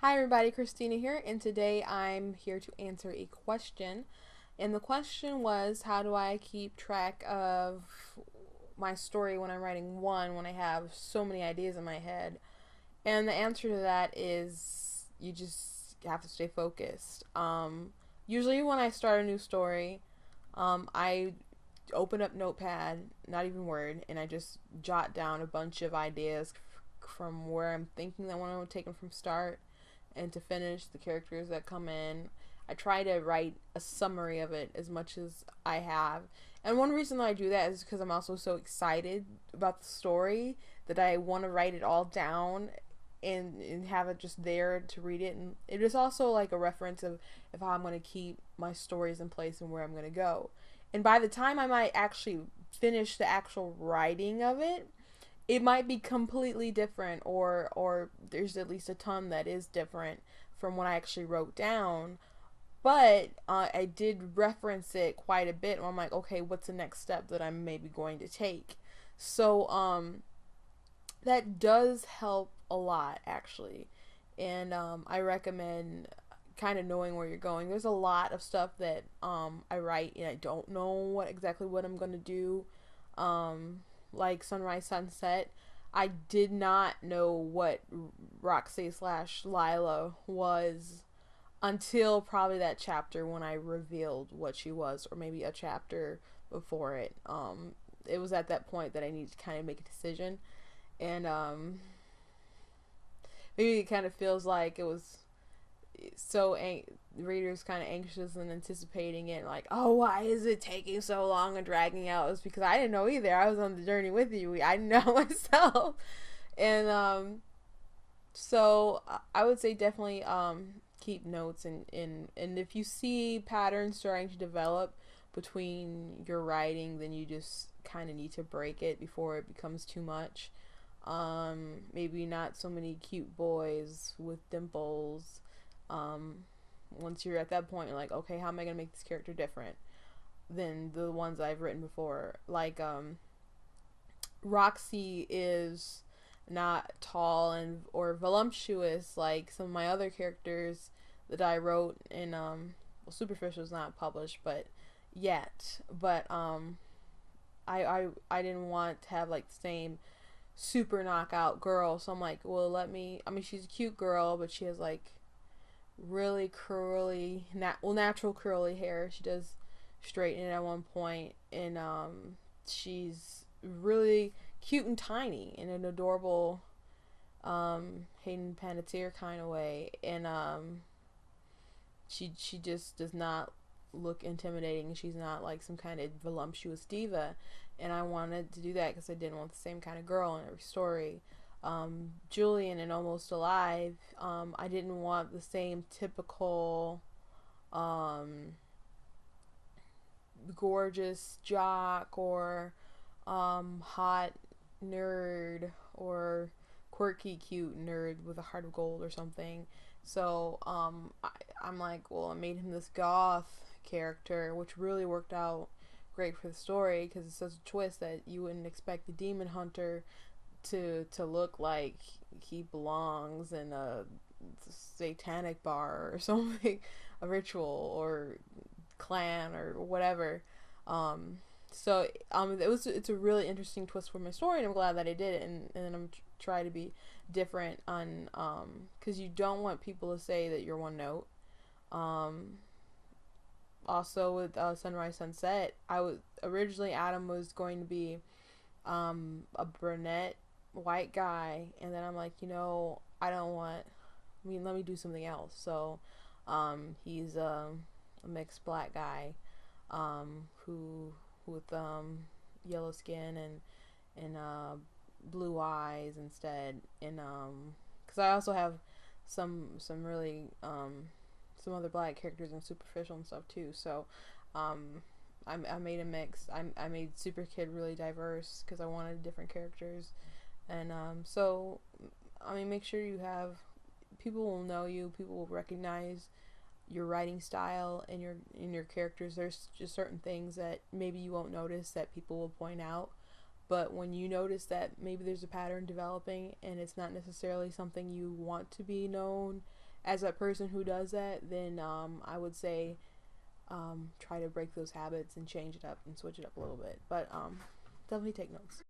Hi everybody, Christina here, and today I'm here to answer a question. And the question was, how do I keep track of my story when I'm writing one when I have so many ideas in my head? And the answer to that is you just have to stay focused. Usually when I start a new story, I open up Notepad, not even Word, and I just jot down a bunch of ideas from where I'm thinking that I want to take them from start and to finish, the characters that come in. I try to write a summary of it as much as I have. And one reason that I do that is because I'm also so excited about the story that I want to write it all down and have it just there to read it. And it is also like a reference of how I'm going to keep my stories in place and where I'm going to go. And by the time I might actually finish the actual writing of it, it might be completely different, or there's at least a ton that is different from what I actually wrote down. But I did reference it quite a bit, and I'm like, okay, what's the next step that I'm maybe going to take? So that does help a lot actually, and I recommend kind of knowing where you're going. There's a lot of stuff that I write and I don't know what I'm gonna do. Like Sunrise Sunset, I did not know what Roxy slash Lila was until probably that chapter when I revealed what she was, or maybe a chapter before it. It was at that point that I needed to kind of make a decision, and maybe it kind of feels like it was readers kind of anxious and anticipating it, like, oh, why is it taking so long and dragging out? It's because I didn't know either. I was on the journey with you. I didn't know myself. And so I would say definitely keep notes, and if you see patterns starting to develop between your writing, then you just kind of need to break it before it becomes too much. Maybe not so many cute boys with dimples. um, Once you're at that point, you're like, okay, how am I gonna make this character different than the ones I've written before? Like, Roxy is not tall and or voluptuous like some of my other characters that I wrote in well, Superficial is not published, but yet. But I didn't want to have like the same super knockout girl, so I'm like, well, I mean, she's a cute girl, but she has like really curly, natural curly hair. She does straighten it at one point, and she's really cute and tiny in an adorable Hayden Panettiere kind of way, and she just does not look intimidating. She's not like some kind of voluptuous diva, and I wanted to do that because I didn't want the same kind of girl in every story. Julian and Almost Alive, I didn't want the same typical um, gorgeous jock or hot nerd or quirky cute nerd with a heart of gold or something. So I'm like, well, I made him this goth character, which really worked out great for the story because it's such a twist that you wouldn't expect the demon hunter to look like he belongs in a satanic bar or something, a ritual or clan or whatever. Um, it's a really interesting twist for my story, and I'm glad that I did it. And I'm trying to be different on because you don't want people to say that you're one note. Um, Also with Sunrise Sunset, I was originally Adam was going to be a brunette white guy, and then I'm like, I don't want. I mean, let me do something else. So, he's a mixed black guy, who with yellow skin and blue eyes instead, and because I also have some really some other black characters in Superficial and stuff too. So, um, I made a mix. I made Super Kid really diverse because I wanted different characters, and so I mean, make sure you have people will know you. People will recognize your writing style and your characters. There's just certain things that maybe you won't notice that people will point out, but when you notice that maybe there's a pattern developing and it's not necessarily something you want to be known as a person who does that, then I would say try to break those habits and change it up and switch it up a little bit. But definitely take notes.